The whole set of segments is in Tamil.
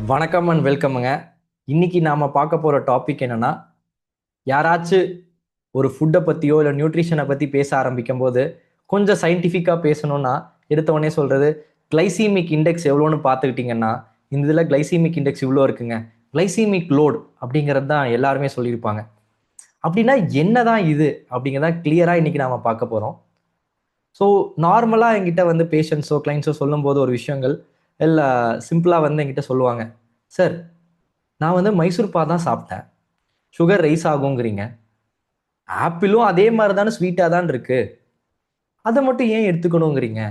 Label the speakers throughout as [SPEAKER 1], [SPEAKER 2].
[SPEAKER 1] வணக்கம் அண்ட் வெல்கமுங்க. இன்னைக்கு நாம் பார்க்க போகிற டாபிக் என்னன்னா, யாராச்சும் ஒரு ஃபுட்டை பற்றியோ இல்லை நியூட்ரிஷனை பற்றி பேச ஆரம்பிக்கும் போது கொஞ்சம் சயின்டிஃபிக்காக பேசணும்னா எடுத்தவொடனே சொல்கிறது கிளைசீமிக் இண்டெக்ஸ் எவ்வளோன்னு பார்த்துக்கிட்டிங்கன்னா, இந்த இதில் கிளைசீமிக் இண்டெக்ஸ் இவ்வளோ இருக்குங்க, கிளைசீமிக் லோட் அப்படிங்கிறது தான் எல்லாருமே சொல்லியிருப்பாங்க. அப்படின்னா என்னதான் இது அப்படிங்கிறத கிளியராக இன்னைக்கு நாம் பார்க்க போகிறோம். ஸோ நார்மலாக என்கிட்ட வந்து பேஷண்ட்ஸோ கிளைண்ட்ஸோ சொல்லும்போது ஒரு விஷயங்கள் இல்லை சிம்பிளாக வந்து என்கிட்ட சொல்லுவாங்க, சார் நான் வந்து மைசூர் பா தான் சாப்பிட்டேன், சுகர் ரைஸ் ஆகுங்கிறீங்க, ஆப்பிளும் அதே மாதிரி தானே ஸ்வீட்டாக தான் இருக்கு, அதை மட்டும் ஏன் எடுத்துக்கணுங்கிறீங்க?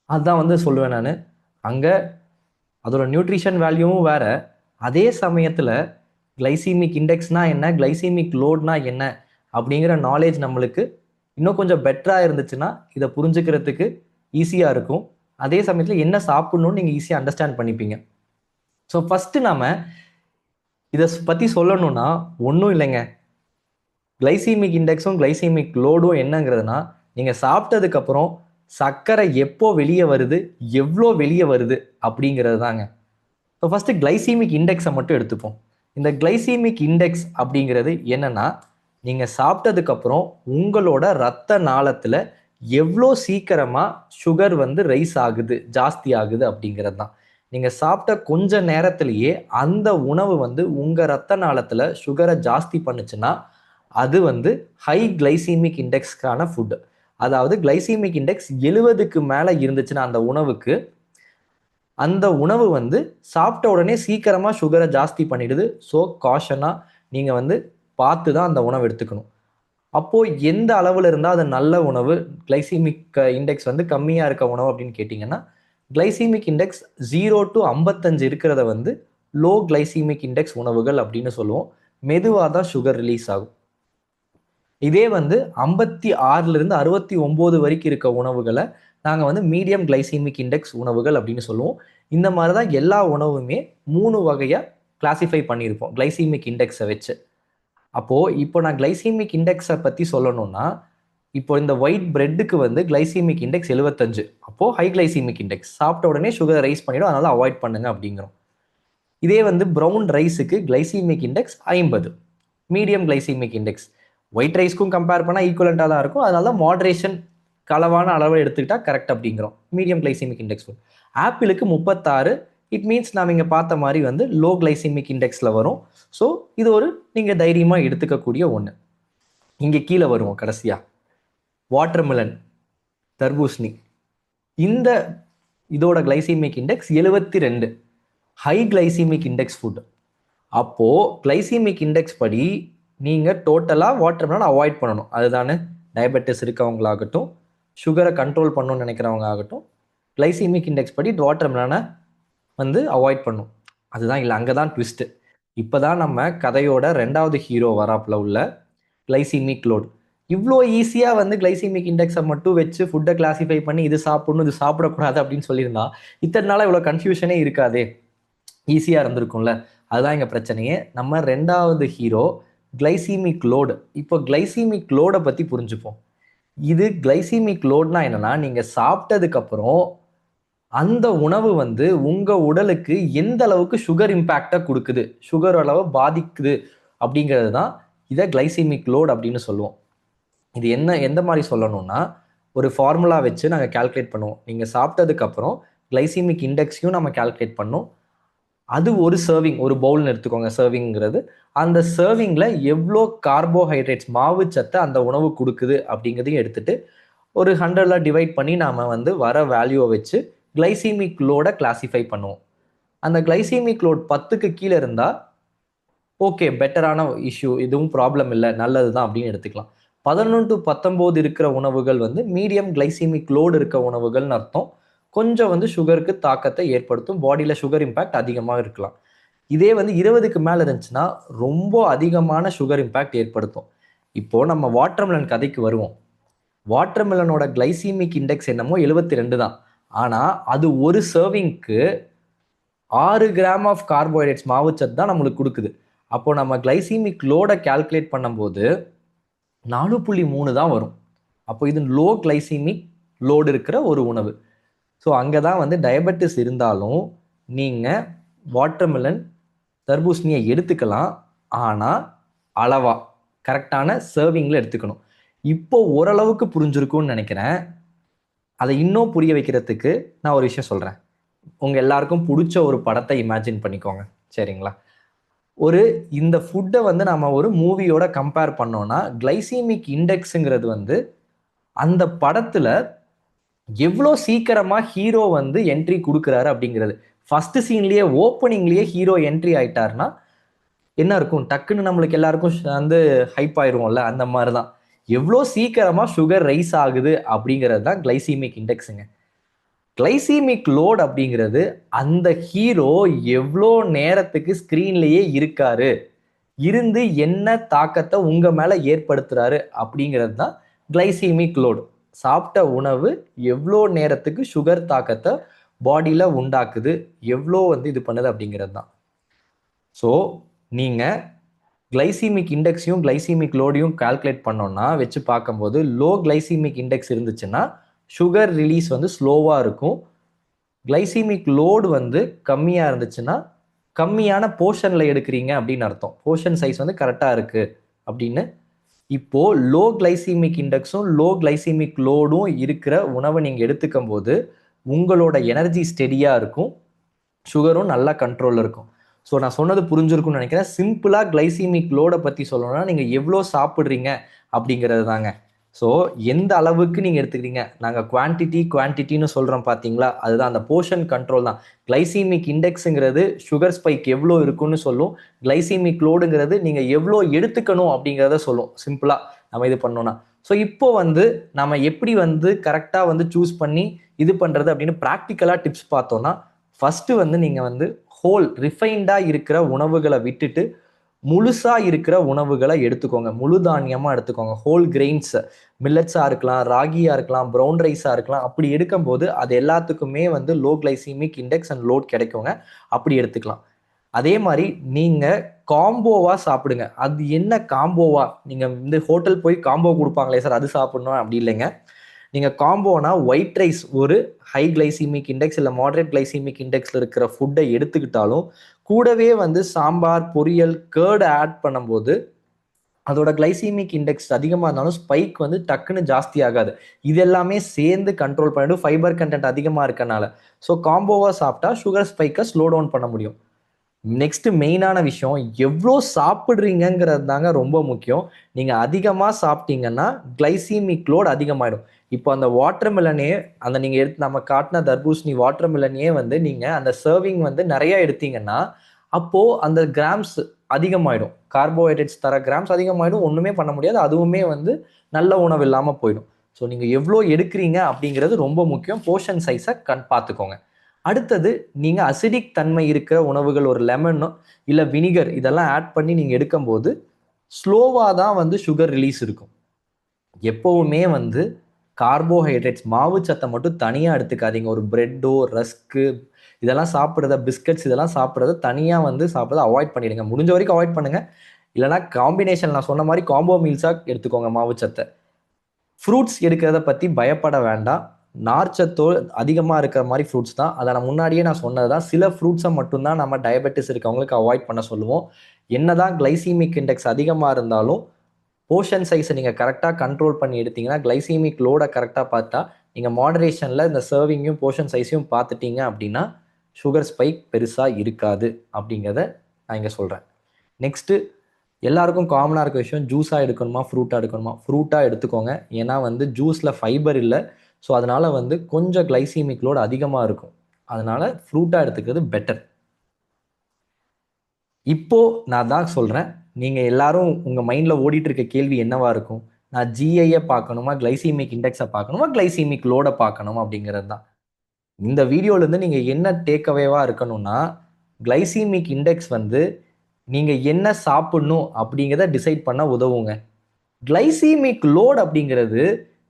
[SPEAKER 1] அதுதான் வந்து சொல்லுவேன் நான். அங்கே அதோட நியூட்ரிஷன் வேல்யூவும் வேற, அதே சமயத்தில் கிளைசீமிக் இண்டெக்ஸ்னா என்ன, கிளைசீமிக் லோட்னா என்ன அப்படிங்கிற நாலேஜ் நம்மளுக்கு இன்னும் கொஞ்சம் பெட்டராக இருந்துச்சுன்னா இதை புரிஞ்சுக்கிறதுக்கு ஈஸியாக இருக்கும். அதே சமயத்தில் என்ன சாப்பிடணும்னு நீங்கள் ஈஸியாக அண்டர்ஸ்டாண்ட் பண்ணிப்பீங்க. ஸோ ஃபஸ்ட்டு நாம் இதை பற்றி சொல்லணும்னா ஒன்றும் இல்லைங்க, கிளைசீமிக் இண்டெக்ஸும் கிளைசீமிக் லோடும் என்னங்கிறதுனா, நீங்கள் சாப்பிட்டதுக்கப்புறம் சர்க்கரை எப்போ வெளியே வருது, எவ்வளோ வெளியே வருது அப்படிங்கிறது தாங்க. ஸோ ஃபஸ்ட்டு கிளைசீமிக் இண்டெக்ஸை மட்டும் எடுத்துப்போம். இந்த கிளைசீமிக் இண்டெக்ஸ் அப்படிங்கிறது என்னன்னா, நீங்கள் சாப்பிட்டதுக்கப்புறம் உங்களோட ரத்த நாளத்தில் எவ்வளோ சீக்கிரமாக சுகர் வந்து ரைஸ் ஆகுது, ஜாஸ்தி ஆகுது அப்படிங்கிறது தான். நீங்கள் சாப்பிட்ட கொஞ்ச நேரத்திலேயே அந்த உணவு வந்து உங்கள் ரத்த நாளத்தில் சுகரை ஜாஸ்தி பண்ணுச்சுன்னா அது வந்து ஹை கிளைசீமிக் இண்டெக்ஸ்க்கான ஃபுட்டு. அதாவது கிளைசீமிக் இண்டெக்ஸ் 70க்கு மேலே இருந்துச்சுன்னா அந்த உணவு வந்து சாப்பிட்ட உடனே சீக்கிரமாக சுகரை ஜாஸ்தி பண்ணிடுது. ஸோ காஷனாக நீங்கள் வந்து பார்த்து தான் அந்த உணவு எடுத்துக்கணும். அப்போது எந்த அளவில் இருந்தால் அது நல்ல உணவு, கிளைசீமிக் இண்டெக்ஸ் வந்து கம்மியாக இருக்க உணவு அப்படின்னு கேட்டிங்கன்னா, கிளைசீமிக் இண்டெக்ஸ் 0 to 55 இருக்கிறத வந்து லோ கிளைசீமிக் இண்டெக்ஸ் உணவுகள் அப்படின்னு சொல்லுவோம். மெதுவாக தான் சுகர் ரிலீஸ் ஆகும். இதே வந்து 56லிருந்து 69 வரைக்கும் இருக்க உணவுகளை நாங்கள் வந்து மீடியம் கிளைசீமிக் இண்டெக்ஸ் உணவுகள் அப்படின்னு சொல்லுவோம். இந்த மாதிரி தான் எல்லா உணவுமே 3 வகையாக கிளாசிஃபை பண்ணியிருப்போம் கிளைசீமிக் இண்டெக்ஸை வச்சு. அப்போது இப்போ நான் கிளைசீமிக் இண்டெக்ஸை பற்றி சொல்லணும்னா, இப்போ இந்த ஒயிட் பிரெட்டுக்கு வந்து கிளைசீமிக் இண்டெக்ஸ் 75, அப்போது ஹை கிளைசீமிக் இண்டெக்ஸ், சாப்பிட்ட உடனே சுகர் ரைஸ் பண்ணிடும், அதனால் அவாய்ட் பண்ணுங்க அப்படிங்கிறோம். இதே வந்து ப்ரௌன் ரைஸுக்கு glycemic index 50, medium glycemic index. White ரைஸ்க்கும் கம்பேர் பண்ணால் ஈக்குவலண்ட்டாக தான் இருக்கும், அதனால மாட்ரேஷன் களவான அளவை எடுத்துக்கிட்டால் கரெக்ட் அப்படிங்கிறோம். Medium glycemic index. ஆப்பிளுக்கு 36, இட் மீன்ஸ் நாம் இங்கே பார்த்த மாதிரி வந்து லோ கிளைசீமிக் இண்டெக்ஸில் வரும். ஸோ இது ஒரு நீங்கள் தைரியமாக எடுத்துக்கக்கூடிய ஒன்று. இங்கே கீழே வருவோம் கடைசியாக. வாட்டர்மெலன், தர்பூசணி, இந்த இதோட glycaemic index 72, high glycaemic index food. அப்போது கிளைசீமிக் இண்டெக்ஸ் படி நீங்கள் டோட்டலாக வாட்டர்மெலன் அவாய்ட் பண்ணணும். அதுதானே டயபெட்டிஸ் இருக்கவங்களாகட்டும், சுகரை கண்ட்ரோல் பண்ணணும்னு நினைக்கிறவங்க ஆகட்டும், கிளைசீமிக் இண்டெக்ஸ் படி வாட்டர்மெலனை வந்து அவாய்ட் பண்ணும். அதுதான் இல்லை, அங்கே தான் ட்விஸ்ட்டு. இப்போ தான் நம்ம கதையோட 2வது ஹீரோ வராப்பில் உள்ள கிளைசீமிக் லோட். இவ்வளோ ஈஸியாக வந்து கிளைசீமிக் இண்டெக்ஸை மட்டும் வச்சு ஃபுட்டை கிளாஸிஃபை பண்ணி இது சாப்பிடணும் இது சாப்பிடக்கூடாது அப்படின்னு சொல்லியிருந்தா இத்தனை நாளாக இவ்வளோ கன்ஃபியூஷனே இருக்காதே, ஈஸியாக இருந்திருக்கும்ல. அதுதான் எங்கள் பிரச்சனையே. நம்ம 2வது ஹீரோ கிளைசீமிக் லோடு. இப்போ கிளைசீமிக் லோடை பற்றி புரிஞ்சுப்போம். இது கிளைசீமிக் லோட்னா என்னன்னா, நீங்கள் சாப்பிட்டதுக்கப்புறம் அந்த உணவு வந்து உங்கள் உடலுக்கு எந்த அளவுக்கு சுகர் இம்பேக்டை கொடுக்குது, சுகர் அளவை பாதிக்குது அப்படிங்கிறது தான் இதை கிளைசீமிக் லோட் அப்படின்னு சொல்லுவோம். இது எந்த மாதிரி சொல்லணும்னா, ஒரு ஃபார்முலா வச்சு நாங்கள் கால்குலேட் பண்ணுவோம். நீங்கள் சாப்பிட்டதுக்கப்புறம் கிளைசீமிக் இண்டெக்ஸையும் நம்ம கால்குலேட் பண்ணோம். அது ஒரு சர்விங், ஒரு பவுல்னு எடுத்துக்கோங்க. சர்விங்கிறது அந்த சர்விங்கில் எவ்வளோ கார்போஹைட்ரேட்ஸ், மாவு சத்தை அந்த உணவு கொடுக்குது அப்படிங்கிறதையும் எடுத்துட்டு ஒரு 100ல் டிவைட் பண்ணி நாம் வந்து வர வேல்யூவை வச்சு கிளைசீமிக் லோடை கிளாஸிஃபை பண்ணுவோம். அந்த கிளைசீமிக் லோட் 10க்கு கீழே இருந்தால் ஓகே, பெட்டரான இஷ்யூ, இதுவும் ப்ராப்ளம் இல்லை, நல்லது தான் அப்படின்னு எடுத்துக்கலாம். 11 to 19 இருக்கிற உணவுகள் வந்து மீடியம் கிளைசீமிக் லோடு இருக்க உணவுகள்னு அர்த்தம். கொஞ்சம் வந்து சுகருக்கு தாக்கத்தை ஏற்படுத்தும், பாடியில் சுகர் இம்பேக்ட் அதிகமாக இருக்கலாம். இதே வந்து 20க்கு மேலே இருந்துச்சுன்னா ரொம்ப அதிகமான சுகர் இம்பேக்ட் ஏற்படுத்தும். இப்போது நம்ம வாட்டர்மெலன் கதைக்கு வருவோம். வாட்டர்மெலனோட கிளைசீமிக் இண்டெக்ஸ் என்னமோ 72 தான். ஆனால் அது ஒரு சர்விங்க்கு 6 கிராம் ஆஃப் கார்போஹைட்ரேட்ஸ், மாவுச்சத்து தான் நம்மளுக்கு கொடுக்குது. அப்போது நம்ம கிளைசீமிக் லோடை கால்குலேட் பண்ணும்போது 4.3 தான் வரும். அப்போ இது லோ கிளைசீமிக் லோடு இருக்கிற ஒரு உணவு. ஸோ அங்கே தான் வந்து டயபெட்டிஸ் இருந்தாலும் நீங்கள் வாட்டர்மெலன் தர்பூசணியை எடுத்துக்கலாம், ஆனால் அளவா கரெக்டான சர்விங்கில் எடுத்துக்கணும். இப்போ ஓரளவுக்கு புரிஞ்சிருக்கும்னு நினைக்கிறேன். அதை இன்னும் புரிய வைக்கிறதுக்கு நான் ஒரு விஷயம் சொல்கிறேன். உங்கள் எல்லாருக்கும் பிடிச்ச ஒரு படத்தை இமேஜின் பண்ணிக்கோங்க, சரிங்களா? இந்த ஃபுட்டை வந்து நம்ம ஒரு மூவியோட கம்பேர் பண்ணோம்னா கிளைசீமிக் இண்டெக்ஸுங்கிறது வந்து அந்த படத்தில் எவ்வளோ சீக்கிரமாக ஹீரோ வந்து என்ட்ரி கொடுக்குறாரு அப்படிங்கிறது. ஃபர்ஸ்ட் சீன்லேயே ஓப்பனிங்லேயே ஹீரோ என்ட்ரி ஆயிட்டாருன்னா என்ன இருக்கும், டக்குன்னு நம்மளுக்கு எல்லாருக்கும் வந்து ஹைப் ஆயிருவோம்ல, அந்த மாதிரி தான் எவ்வளோ சீக்கிரமாக சுகர் ரைஸ் ஆகுது அப்படிங்கிறது தான் கிளைசீமிக் இண்டெக்ஸுங்க. கிளைசீமிக் லோட் அப்படிங்கிறது அந்த ஹீரோ எவ்வளோ நேரத்துக்கு ஸ்க்ரீன்லேயே இருக்காரு, இருந்து என்ன தாக்கத்தை உங்க மேல ஏற்படுத்துறாரு அப்படிங்கிறது தான் கிளைசீமிக் லோடு. சாப்பிட்ட உணவு எவ்வளோ நேரத்துக்கு சுகர் தாக்கத்தை பாடியில உண்டாக்குது, எவ்வளோ வந்து இது பண்ணுது அப்படிங்கிறது தான். ஸோ நீங்க கிளைசீமிக் இண்டெக்ஸையும் கிளைசீமிக் லோடையும் கால்குலேட் பண்ணோம்னா வச்சு பார்க்கும்போது லோ கிளைசீமிக் இண்டெக்ஸ் இருந்துச்சுன்னா சுகர் ரிலீஸ் வந்து ஸ்லோவாக இருக்கும். கிளைசீமிக் லோடு வந்து கம்மியாக இருந்துச்சுன்னா கம்மியான போர்ஷனில் எடுக்கிறீங்க அப்படின்னு அர்த்தம். போர்ஷன் சைஸ் வந்து கரெக்டாக இருக்குது அப்படின்னு. இப்போது லோ கிளைசீமிக் இண்டெக்ஸும் லோ கிளைசீமிக் லோடும் இருக்கிற உணவை நீங்கள் எடுத்துக்கும் போது உங்களோட எனர்ஜி ஸ்டெடியாக இருக்கும், சுகரும் நல்லா கண்ட்ரோலில் இருக்கும். ஸோ நான் சொன்னது புரிஞ்சிருக்கும்னு நினைக்கிறேன். சிம்பிளாக கிளைசீமிக் லோடை பற்றி சொல்லணும்னா நீங்கள் எவ்வளோ சாப்பிட்றீங்க அப்படிங்கிறது தாங்க. ஸோ எந்த அளவுக்கு நீங்கள் எடுத்துக்கிறீங்க, நாங்கள் குவான்டிட்டின்னு சொல்கிறோம் பார்த்தீங்களா, அதுதான் அந்த போர்ஷன் கண்ட்ரோல் தான். கிளைசீமிக் இண்டெக்ஸுங்கிறது சுகர் ஸ்பைக் எவ்வளோ இருக்குன்னு சொல்லும், கிளைசீமிக் லோடுங்கிறது நீங்கள் எவ்வளோ எடுத்துக்கணும் அப்படிங்கிறத சொல்லும், சிம்பிளாக நம்ம இது பண்ணோன்னா. ஸோ இப்போ வந்து நம்ம எப்படி வந்து கரெக்டாக வந்து சூஸ் பண்ணி இது பண்ணுறது அப்படின்னு ப்ராக்டிக்கலாக டிப்ஸ் பார்த்தோன்னா, ஃபஸ்ட்டு வந்து நீங்கள் வந்து ஹோல் ரிஃபைண்டாக இருக்கிற உணவுகளை விட்டுட்டு முழுசாக இருக்கிற உணவுகளை எடுத்துக்கோங்க. முழு தானியமாக எடுத்துக்கோங்க. ஹோல் கிரெயின்ஸ், மில்லட்ஸாக இருக்கலாம், ராகியாக இருக்கலாம், ப்ரௌன் ரைஸாக இருக்கலாம். அப்படி எடுக்கும்போது அது எல்லாத்துக்குமே வந்து low glycaemic index and load கிடைக்குங்க. அப்படி எடுத்துக்கலாம். அதே மாதிரி நீங்கள் காம்போவாக சாப்பிடுங்க. அது என்ன காம்போவா, நீங்கள் வந்து ஹோட்டல் போய் காம்போ கொடுப்பாங்களே சார் அது சாப்பிட்ணும் அப்படி இல்லைங்க. நீங்கள் காம்போனா ஒயிட் ரைஸ் ஒரு ஹை கிளைசீமிக் இண்டெக்ஸ் இல்லை மாடரேட் கிளைசீமிக் இண்டெக்ஸில் இருக்கிற ஃபுட்டை எடுத்துக்கிட்டாலும் கூடவே வந்து சாம்பார், பொரியல், கேர்டு ஆட் பண்ணும்போது அதோட கிளைசீமிக் இண்டெக்ஸ் அதிகமாக இருந்தாலும் ஸ்பைக் வந்து டக்குன்னு ஜாஸ்தி ஆகாது. இது எல்லாமே சேர்ந்து கண்ட்ரோல் பண்ணிட்டு ஃபைபர் கண்டென்ட் அதிகமாக இருக்கனால. ஸோ காம்போவாக சாப்பிட்டா சுகர் ஸ்பைக்கை ஸ்லோ டவுன் பண்ண முடியும். நெக்ஸ்ட் மெயினான விஷயம் எவ்வளோ சாப்பிட்றீங்கிறது தாங்க ரொம்ப முக்கியம். நீங்கள் அதிகமாக சாப்பிட்டீங்கன்னா கிளைசீமிக் லோட் அதிகமாகிடும். இப்போ அந்த வாட்டர்மெலனே, அந்த நீங்கள் எடுத்து நம்ம காட்டின தர்பூசணி வாட்டர்மெலனே வந்து நீங்கள் அந்த சர்விங் வந்து நிறையா எடுத்தீங்கன்னா அப்போது அந்த கிராம்ஸ் அதிகமாகிடும். கார்போஹைட்ரேட்ஸ் தர கிராம்ஸ் அதிகமாகிடும். ஒன்றுமே பண்ண முடியாது. அதுவுமே வந்து நல்ல உணவு இல்லாமல் போயிடும். ஸோ நீங்கள் எவ்வளோ எடுக்கிறீங்க அப்படிங்கிறது ரொம்ப முக்கியம். போர்ஷன் சைஸை பார்த்துக்கோங்க. அடுத்தது நீங்கள் அசிடிக் தன்மை இருக்கிற உணவுகள், ஒரு லெமனோ இல்லை வினிகர் இதெல்லாம் ஆட் பண்ணி நீங்கள் எடுக்கும்போது ஸ்லோவாக தான் வந்து சுகர் ரிலீஸ் இருக்கும். எப்போவுமே வந்து கார்போஹைட்ரேட்ஸ் மாவு சத்தை மட்டும் தனியாக எடுத்துக்காதீங்க. ஒரு பிரெட்டோ, ரஸ்க்கு இதெல்லாம் சாப்பிட்றத, பிஸ்கட்ஸ் இதெல்லாம் சாப்பிட்றத தனியாக வந்து சாப்பிட்றத அவாய்ட் பண்ணிடுங்க. முடிஞ்ச வரைக்கும் அவாய்ட் பண்ணுங்க. இல்லைனா காம்பினேஷன் நான் சொன்ன மாதிரி காம்போ மீல்ஸாக எடுத்துக்கோங்க மாவு சத்தை. ஃப்ரூட்ஸ் எடுக்கிறத பற்றி பயப்பட வேண்டாம். நார்ச்சத்தோ அதிகமாக இருக்கிற மாதிரி ஃப்ரூட்ஸ் தான். அதை நான் முன்னாடியே சொன்னது தான். சில ஃப்ரூட்ஸை மட்டும்தான் நம்ம டயபெட்டிஸ் இருக்கவங்களுக்கு அவாய்ட் பண்ண சொல்லுவோம். என்னதான் கிளைசீமிக் இண்டெக்ஸ் அதிகமாக இருந்தாலும் போர்ஷன் சைஸை நீங்கள் கரெக்டாக கண்ட்ரோல் பண்ணி எடுத்தீங்கன்னா, கிளைசீமிக் லோடை கரெக்டாக பார்த்தா, நீங்கள் மாடரேஷனில் இந்த சர்விங்கையும் போர்ஷன் சைஸையும் பார்த்துட்டீங்க அப்படின்னா சுகர் ஸ்பைக் பெருசாக இருக்காது அப்படிங்கிறத நான் இங்கே சொல்கிறேன். நெக்ஸ்ட்டு எல்லாருக்கும் காமனாக இருக்க விஷயம், ஜூஸாக எடுக்கணுமா ஃப்ரூட்டாக எடுக்கணுமா? ஃப்ரூட்டாக எடுத்துக்கோங்க. ஏன்னா வந்து ஜூஸில் ஃபைபர் இல்லை. ஸோ அதனால் வந்து கொஞ்சம் கிளைசீமிக் லோடு அதிகமாக இருக்கும். அதனால் ஃப்ரூட்டாக எடுத்துக்கிறது பெட்டர். இப்போது நான் தான் சொல்கிறேன், நீங்கள் எல்லாரும் உங்கள் மைண்டில் ஓடிட்டு இருக்க கேள்வி என்னவா இருக்கும்? நான் ஜிஐயை பார்க்கணுமா, கிளைசீமிக் இண்டெக்ஸை பார்க்கணுமா, கிளைசீமிக் லோடை பார்க்கணுமா அப்படிங்கிறது தான். இந்த வீடியோலேருந்து நீங்கள் என்ன டேக்அவேவாக இருக்கணும்னா, கிளைசீமிக் இண்டெக்ஸ் வந்து நீங்கள் என்ன சாப்பிடணும் அப்படிங்கிறத டிசைட் பண்ண உதவுங்க. கிளைசீமிக் லோட் அப்படிங்கிறது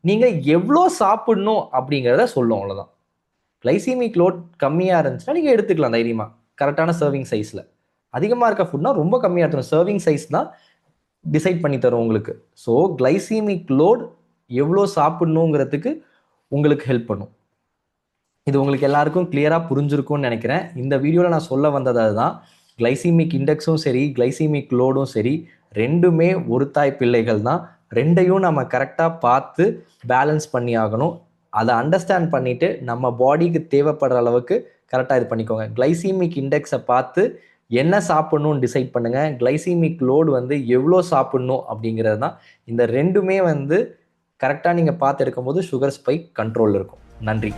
[SPEAKER 1] நீங்கள் எவ்வளோ சாப்பிடணும் அப்படிங்கிறத சொல்லும், அவ்வளோதான். கிளைசீமிக் லோட் கம்மியாக இருந்துச்சுன்னா நீங்கள் எடுத்துக்கலாம் தைரியமாக, கரெக்டான சர்விங் சைஸில். அதிகமாக இருக்க ஃபுட்னா ரொம்ப கம்மியாக இருக்கணும். சர்விங் சைஸ் தான் டிசைட் பண்ணி தரும் உங்களுக்கு. ஸோ கிளைசீமிக் லோட் எவ்வளோ சாப்பிடணுங்கிறதுக்கு உங்களுக்கு ஹெல்ப் பண்ணும். இது உங்களுக்கு எல்லாருக்கும் கிளியராக புரிஞ்சிருக்கும்னு நினைக்கிறேன். இந்த வீடியோவில் நான் சொல்ல வந்தது அதுதான். கிளைசிமிக் இண்டெக்ஸும் சரி, கிளைசிமிக் லோடும் சரி, ரெண்டுமே ஒரு தாய் பிள்ளைகள் தான். ரெண்டையும் நம்ம கரெக்டாக பார்த்து பேலன்ஸ் பண்ணி ஆகணும். அதை அண்டர்ஸ்டாண்ட் பண்ணிட்டு நம்ம பாடிக்கு தேவைப்படுற அளவுக்கு கரெக்டாக இது பண்ணிக்கோங்க. கிளைசிமிக் இண்டெக்ஸை பார்த்து என்ன சாப்பிடணும்னு டிசைட் பண்ணுங்க. கிளைசிமிக் லோடு வந்து எவ்வளோ சாப்பிடணும் அப்படிங்கிறது தான். இந்த ரெண்டுமே வந்து கரெக்டாக நீங்கள் பார்த்து எடுக்கும்போது சுகர் ஸ்பைக் கண்ட்ரோலில் இருக்கும். நன்றி.